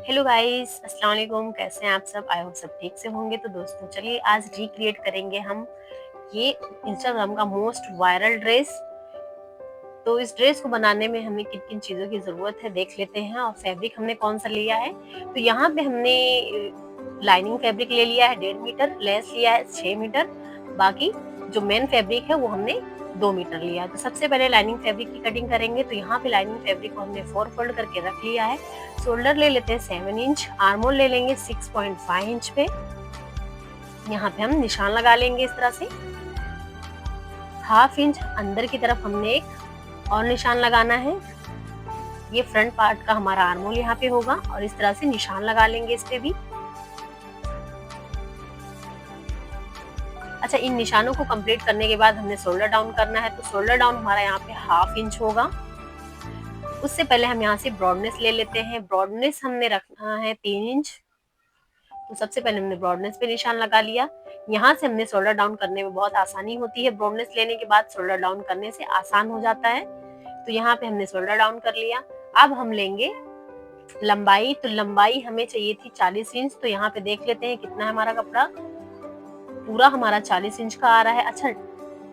Hello guys, अस्सलाम वालेकुम। कैसे हैं आप सब? आई होप सब ठीक से होंगे। तो दोस्तों चलिए आज रिक्रिएट करेंगे हम ये इंस्टाग्राम का मोस्ट वायरल ड्रेस। तो इस ड्रेस को बनाने में हमें किन किन चीज़ों की ज़रूरत है देख लेते हैं, और फैब्रिक हमने कौन सा लिया है। तो यहाँ पे हमने लाइनिंग फैब्रिक ले लिया है 1.5 मीटर, लेस लिया है 6 मीटर, बाकी जो मेन फैब्रिक है वो हमने 2 मीटर लिया है। तो सबसे पहले लाइनिंग फैब्रिक की कटिंग करेंगे। तो यहाँ पे लाइनिंग फैब्रिक को हमने 4 फोल्ड करके रख लिया है। शोल्डर ले लेते हैं 7 इंच, आर्म होल ले लेंगे 6.5 इंच पे। यहाँ पे हम निशान लगा लेंगे इस तरह से। हाफ इंच अंदर की तरफ हमने एक और निशान लगाना है। ये फ्रंट पार्ट का हमारा आर्म होल यहाँ पे होगा, और इस तरह से निशान लगा लेंगे इस पे भी। अच्छा, इन निशानों को कंप्लीट करने के बाद हमने शोल्डर डाउन करना है। तो शोल्डर डाउन हमारा यहाँ पे हाफ इंच होगा। उससे पहले हम यहाँ से ब्रॉडनेस ले लेते हैं। ब्रॉडनेस हमने रखना है 3 इंच। तो सबसे पहले हमने ब्रॉडनेस पे निशान लगा लिया। यहाँ से हमने शोल्डर डाउन करने में बहुत आसानी होती है। ब्रॉडनेस लेने के बाद शोल्डर डाउन करने से आसान हो जाता है। तो यहाँ पे हमने शोल्डर डाउन कर लिया। अब हम लेंगे लंबाई। तो लंबाई हमें चाहिए थी 40 इंच। तो यहाँ पे देख लेते हैं कितना है हमारा कपड़ा। पूरा हमारा 40 इंच का आ रहा है। अच्छा,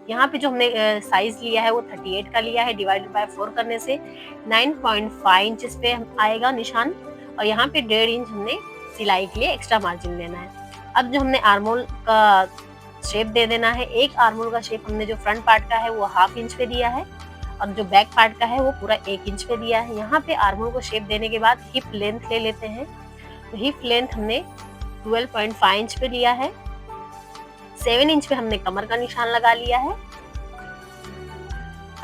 यहाँ पे जो हमने साइज लिया है वो 38 का लिया है। डिवाइडेड बाय 4 करने से 9.5 इंच पे आएगा निशान, और यहाँ पे 1.5 इंच हमने सिलाई के लिए एक्स्ट्रा मार्जिन लेना है। अब जो हमने आर्मोल का शेप दे देना है। एक आर्मोल का शेप हमने जो फ्रंट पार्ट का है वो हाफ इंच पे दिया है, और जो बैक पार्ट का है वो पूरा 1 इंच पे दिया है। यहाँ पे आर्मोल को शेप देने के बाद हिप लेंथ ले लेते हैं। तो हिप लेंथ हमने 12.5 इंच पे लिया है। 7 इंच पे हमने कमर का निशान लगा लिया है।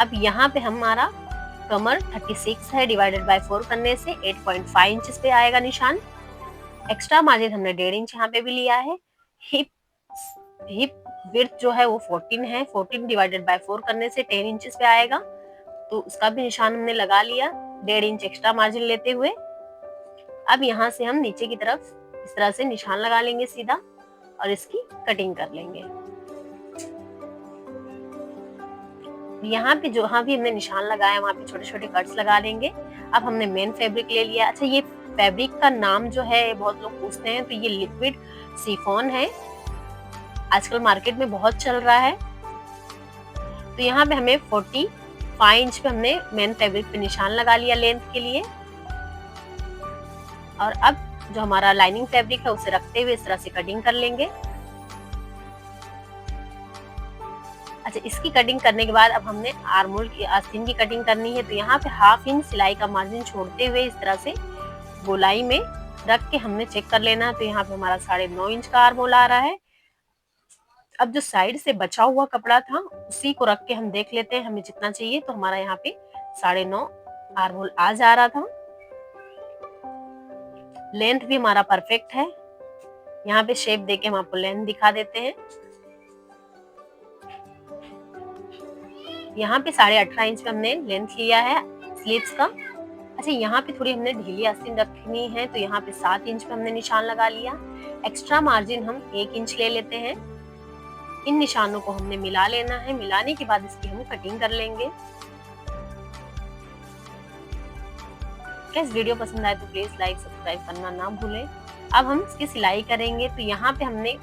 अब यहाँ पे हमारा कमर 36 है। डिवाइडेड बाय 4 करने से 8.5 इंच पे आएगा निशान। एक्स्ट्रा मार्जिन हमने 1.5 इंच यहाँ पे भी लिया है। हिप विड्थ जो है वो 14 है। 14 डिवाइडेड बाय 4 करने से 10 इंच पे आएगा। तो उसका भी निशान हमने लगा लिया 1.5 इंच एक्स्ट्रा मार्जिन लेते हुए। अब यहाँ से हम नीचे की तरफ इस तरह से निशान लगा लेंगे सीधा, और इसकी कटिंग कर लेंगे। यहाँ पे जहाँ भी हमने निशान लगाया वहाँ पे छोटे छोटे कट्स लगा लेंगे। अब हमने मेन फैब्रिक ले लिया। अच्छा, ये फैब्रिक का नाम जो है बहुत लोग पूछते हैं, तो ये लिक्विड शिफॉन है, आजकल मार्केट में बहुत चल रहा है। तो यहाँ पे हमें 45 इंच पे हमने मेन फैब्रिक पे निशान लगा लिया लेंथ के लिए। और अब जो हमारा लाइनिंग फैब्रिक है उसे रखते हुए इस तरह से कटिंग कर लेंगे। अच्छा, इसकी कटिंग करने के बाद अब हमने आर्मोल की आस्तीन की कटिंग करनी है। तो यहाँ पे हाफ इंच सिलाई का मार्जिन छोड़ते हुए इस तरह से गोलाई में रख के हमने चेक कर लेना है। तो यहाँ पे हमारा 9.5 इंच का आर्मोल आ रहा है। अब जो साइड से बचा हुआ कपड़ा था उसी को रख के हम देख लेते हैं हमें जितना चाहिए। तो हमारा यहाँ पे 9.5 आर्मोल आ जा रहा था। लेंथ भी हमारा परफेक्ट है। यहाँ पे शेप देके हम आपको लेंथ दिखा देते हैं। यहाँ पे 18.5 इंच पे हमने लेंथ लिया है स्लीव्स का। अच्छा, यहाँ पे थोड़ी हमने ढीली आस्तीन रखनी है। तो यहाँ पे 7 इंच पे हमने निशान लगा लिया। एक्स्ट्रा मार्जिन हम 1 इंच ले लेते हैं। इन निशानों को हमने मिला लेना है। मिलाने के बाद इसकी हम कटिंग कर लेंगे। इस वीडियो पसंद आए तो प्लीज लाइक सब्सक्राइब करना ना भूलें। अब हम इसकी सिलाई करेंगे। तो यहाँ पे हमने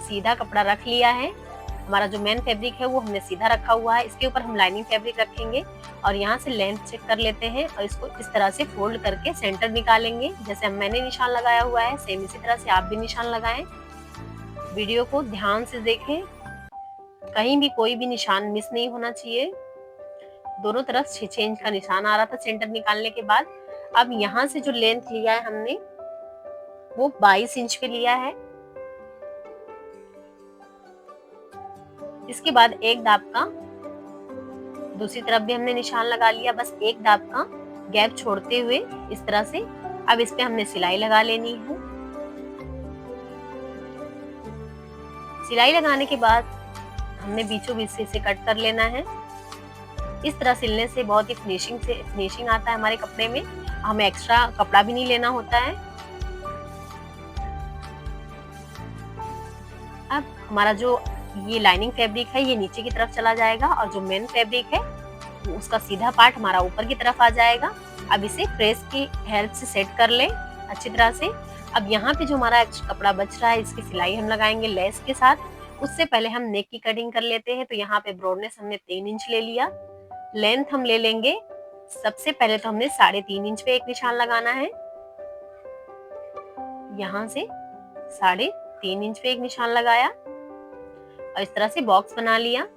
सीधा कपड़ा रख लिया है। हमारा जो मेन फैब्रिक है वो हमने सीधा रखा हुआ है। इसके ऊपर हम लाइनिंग फैब्रिक रखेंगे, और यहाँ से लेंथ चेक कर लेते हैं, और इसको इस तरह से फोल्ड करके सेंटर निकालेंगे। जैसे मैंने निशान लगाया हुआ है सेम इसी तरह से आप भी निशान लगाएं। वीडियो को ध्यान से देखें, कहीं भी कोई भी निशान मिस नहीं होना चाहिए। दोनों तरफ 6 इंच का निशान आ रहा था सेंटर निकालने के बाद। अब यहाँ से जो लेंथ लिया है हमने वो 22 इंच पे लिया है। इसके बाद एक दाब का दूसरी तरफ भी हमने निशान लगा लिया, बस एक दाब का गैप छोड़ते हुए इस तरह से। अब इस पे हमने सिलाई लगा लेनी है। सिलाई लगाने के बाद हमने बीचों बीच से इसे कट कर लेना है। इस तरह सिलने से बहुत ही फिनिशिंग आता है हमारे कपड़े में। हमें एक्स्ट्रा कपड़ा भी नहीं लेना होता है। अब हमारा जो ये लाइनिंग फैब्रिक है ये नीचे की तरफ चला जाएगा, और जो मेन फैब्रिक है उसका सीधा पार्ट हमारा ऊपर की तरफ आ जाएगा। अब इसे प्रेस की हेल्प से सेट कर लें अच्छी तरह से। अब यहाँ पे जो हमारा कपड़ा बच रहा है इसकी सिलाई हम लगाएंगे लेस के साथ। उससे पहले हम नेक की कटिंग कर लेते हैं। तो यहाँ पे ब्रॉडनेस हमने 3 इंच ले लिया, लेंथ हम ले लेंगे। सबसे पहले तो हमने 3.5 इंच पे एक निशान लगाना है, यहाँ से 3.5 इंच पे एक निशान लगाया और इस तरह से बॉक्स बना लिया।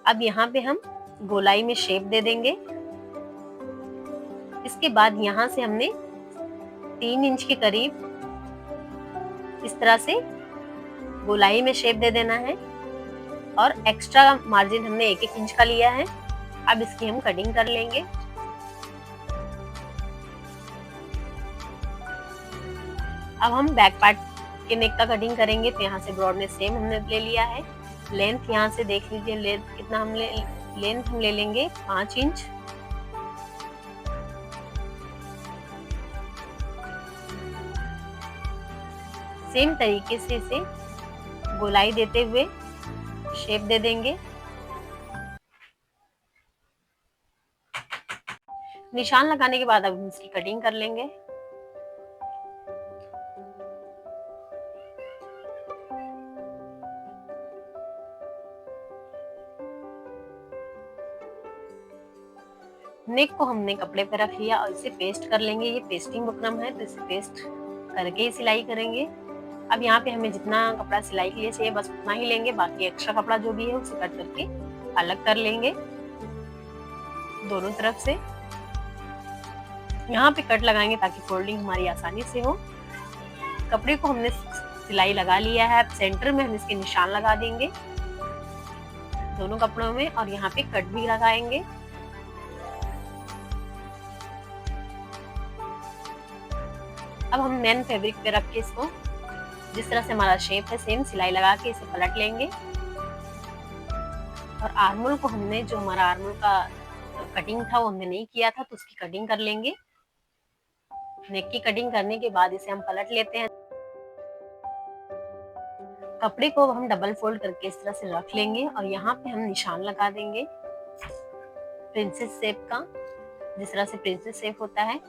अब यहाँ पे हम गोलाई में शेप दे देंगे। इसके बाद यहाँ से हमने 3 इंच के करीब इस तरह से गोलाई में शेप दे देना है और एक्स्ट्रा मार्जिन हमने 1-1 इंच का लिया है। अब इसकी हम कटिंग कर लेंगे। अब हम बैक पार्ट के नेक का कटिंग करेंगे। तो यहाँ से ब्रॉडनेस सेम हमने ले लिया है। लेंथ यहाँ से देख लीजिए, लेंथ कितना लेंथ हम ले लेंगे 5 इंच। सेम तरीके से इसे गोलाई देते हुए शेप दे देंगे। निशान लगाने के बाद अब हम इसकी कटिंग कर लेंगे। नेक को हमने कपड़े पे रख लिया और इसे पेस्ट कर लेंगे। ये पेस्टिंग बुकरम है तो इसे पेस्ट करके ही सिलाई करेंगे। अब यहाँ पे हमें जितना कपड़ा सिलाई के लिए चाहिए बस उतना ही लेंगे, बाकी एक्स्ट्रा कपड़ा जो भी है उसे कट करके अलग कर लेंगे दोनों तरफ से। यहाँ पे कट लगाएंगे ताकि फोल्डिंग हमारी आसानी से हो। कपड़े को हमने सिलाई लगा लिया है। अब सेंटर में हम इसके निशान लगा देंगे दोनों कपड़ों में और यहाँ पे कट भी लगाएंगे। अब हम मेन फैब्रिक पे रख के इसको जिस तरह से हमारा शेप है सेम सिलाई लगा के इसे पलट लेंगे। और आर्मोल को हमने जो हमारा आर्मोल का कटिंग था वो हमने नहीं किया था तो उसकी कटिंग कर लेंगे। नेक की कटिंग करने के बाद इसे हम पलट लेते हैं। कपड़े को हम डबल फोल्ड करके इस तरह से रख लेंगे और यहाँ पे हम निशान लगा देंगे प्रिंसेस शेप का। जिस तरह से प्रिंसेस शेप होता है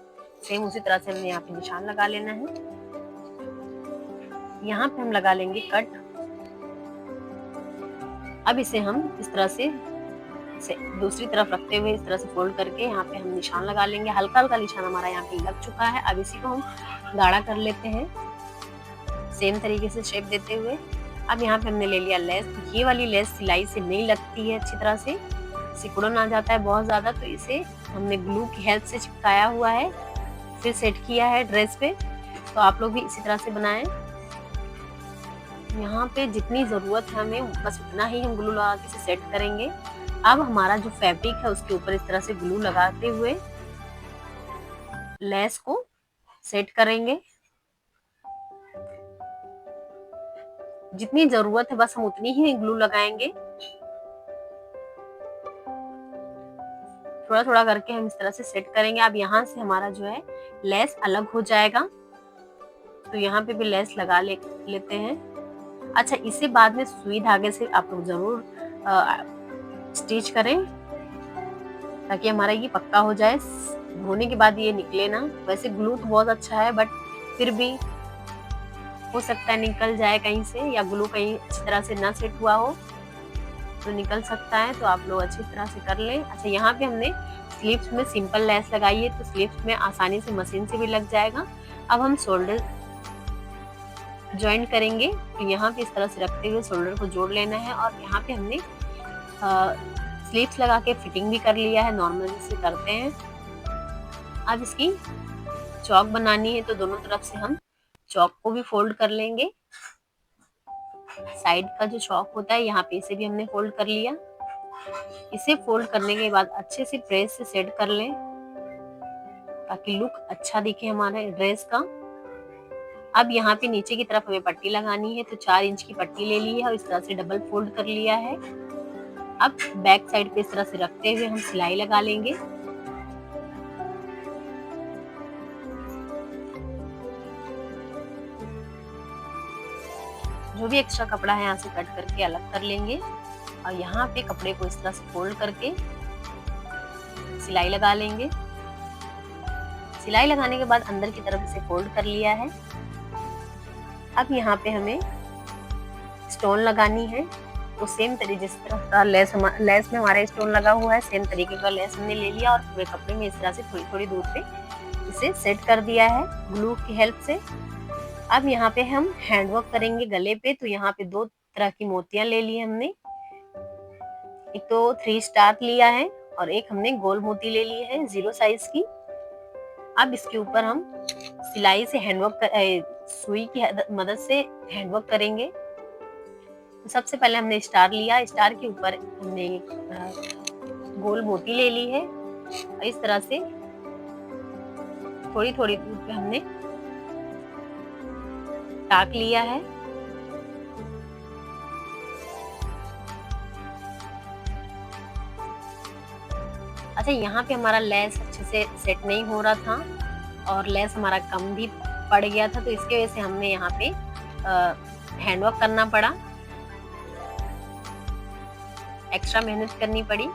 सेम उसी तरह से हमने यहाँ पे निशान लगा लेना है। यहाँ पे हम लगा लेंगे कट। अब इसे हम इस तरह से दूसरी तरफ रखते हुए इस तरह से फोल्ड करके यहाँ पे हम निशान लगा लेंगे। हल्का हल्का निशान हमारा यहाँ पे लग चुका है। अब इसी को हम गाढ़ा कर लेते हैं सेम तरीके से शेप देते हुए। अब यहाँ पे हमने ले लिया लेस। ये वाली लेस सिलाई से नहीं लगती है अच्छी तरह से, सिकुड़न आ जाता है बहुत ज्यादा, तो इसे हमने ग्लू की हेल्प से चिपकाया हुआ है फिर सेट किया है ड्रेस पे। तो आप लोग भी इसी तरह से बनाएं। यहाँ पे जितनी जरूरत है हमें बस उतना ही हम ग्लू लगा के इसे सेट करेंगे। अब हमारा जो फैब्रिक है उसके ऊपर इस तरह से ग्लू लगाते हुए लेस को सेट करेंगे। जितनी जरूरत है बस हम उतनी ही ग्लू लगाएंगे। थोड़ा थोड़ा करके हम इस तरह से सेट करेंगे। अब यहाँ से हमारा जो है लेस अलग हो जाएगा तो यहाँ पे भी लेस लगा लेते हैं। अच्छा, इसे बाद में सुई धागे से आप लोग जरूर स्टिच करें ताकि हमारा ये पक्का हो जाए, धोने के बाद ये निकले ना। वैसे ग्लू तो बहुत अच्छा है बट फिर भी हो सकता है निकल जाए कहीं से, या ग्लू कहीं अच्छी तरह से ना सेट हुआ हो तो निकल सकता है। तो आप लोग अच्छी तरह से कर लें। अच्छा, यहाँ पे हमने स्लीव्स में सिंपल लेस लगाई है तो स्लीव्स में आसानी से मशीन से भी लग जाएगा। अब हम शोल्डर ज्वाइंट करेंगे तो यहाँ पे इस तरह से रखते हुए शोल्डर को जोड़ लेना है। और यहाँ पे हमने स्लीव्स लगा के फिटिंग भी कर लिया है, नॉर्मल जैसे करते हैं। अब इसकी चौक बनानी है तो दोनों तरफ से हम चौक को भी फोल्ड कर लेंगे। साइड का जो चौक होता है यहाँ पे इसे भी हमने फोल्ड कर लिया। इसे फोल्ड करने के बाद अच्छे से प्रेस से सेट कर लें ताकि लुक अच्छा दिखे हमारे ड्रेस का। अब यहाँ पे नीचे की तरफ हमें पट्टी लगानी है तो 4 इंच की पट्टी ले ली है और इस तरह से डबल फोल्ड कर लिया है। अब बैक साइड पे इस तरह से रखते हुए हम सिलाई लगा लेंगे। जो भी एक्स्ट्रा कपड़ा है यहाँ से कट करके अलग कर लेंगे और यहाँ पे कपड़े को इस तरह से फोल्ड करके सिलाई लगा लेंगे। सिलाई लगाने के बाद अंदर की तरफ इसे फोल्ड कर लिया है। अब यहाँ पे हमें स्टोन लगानी है, तो सेम तरीके जिस तरह का लेस में हमारा स्टोन लगा हुआ है, सेम तरीके का लेस हमने ले लिया और पूरे कपड़े में इस तरह से थोड़ी थोड़ी दूर पे इसे सेट कर दिया है ग्लू की हेल्प से। अब यहाँ पे हम हैंडवर्क करेंगे गले पे, तो यहाँ पे 2 तरह की मोतियां ले ली हमने। एक तो 3 स्टार लिया है और एक हमने गोल मोती ले ली है 0 साइज की। अब इसके ऊपर हम सिलाई से सुई की मदद से हैंडवर्क करेंगे। तो सबसे पहले हमने स्टार लिया, स्टार के ऊपर हमने गोल मोती ले ली है और इस तरह से थोड़ी थोड़ी दूर पे हमने टाक लिया है। अच्छा, यहाँ पे हमारा लेस अच्छे से सेट नहीं हो रहा था और लेस हमारा कम भी पड़ गया था, तो इसके वजह से हमने यहाँ पे हैंडवर्क करना पड़ा, एक्स्ट्रा मेहनत करनी पड़ी।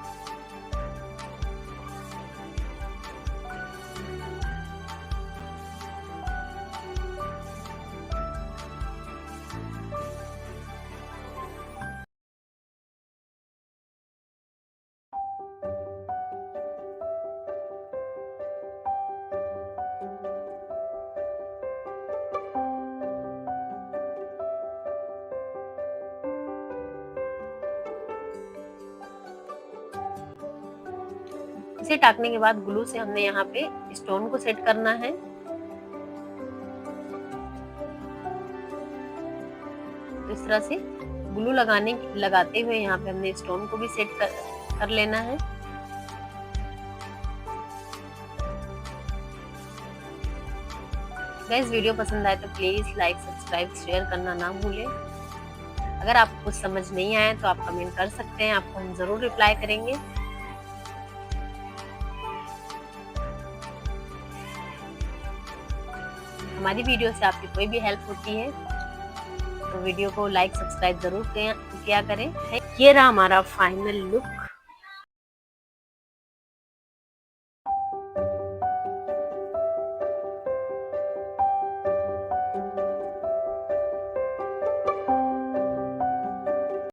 इसे टाकने के बाद ग्लू से हमने यहाँ पे स्टोन को सेट करना है। तो इस तरह से ग्लू लगाते हुए यहाँ पे हमने स्टोन को भी सेट कर लेना है। गाइस, वीडियो पसंद आए तो प्लीज लाइक, सब्सक्राइब, शेयर करना ना भूलें। अगर आपको कुछ समझ नहीं आया तो आप कमेंट कर सकते हैं, आपको हम जरूर रिप्लाई करेंगे। हमारी वीडियो से आपकी कोई भी हेल्प होती है तो वीडियो को लाइक, सब्सक्राइब जरूर किया करें। ये रहा हमारा फाइनल लुक।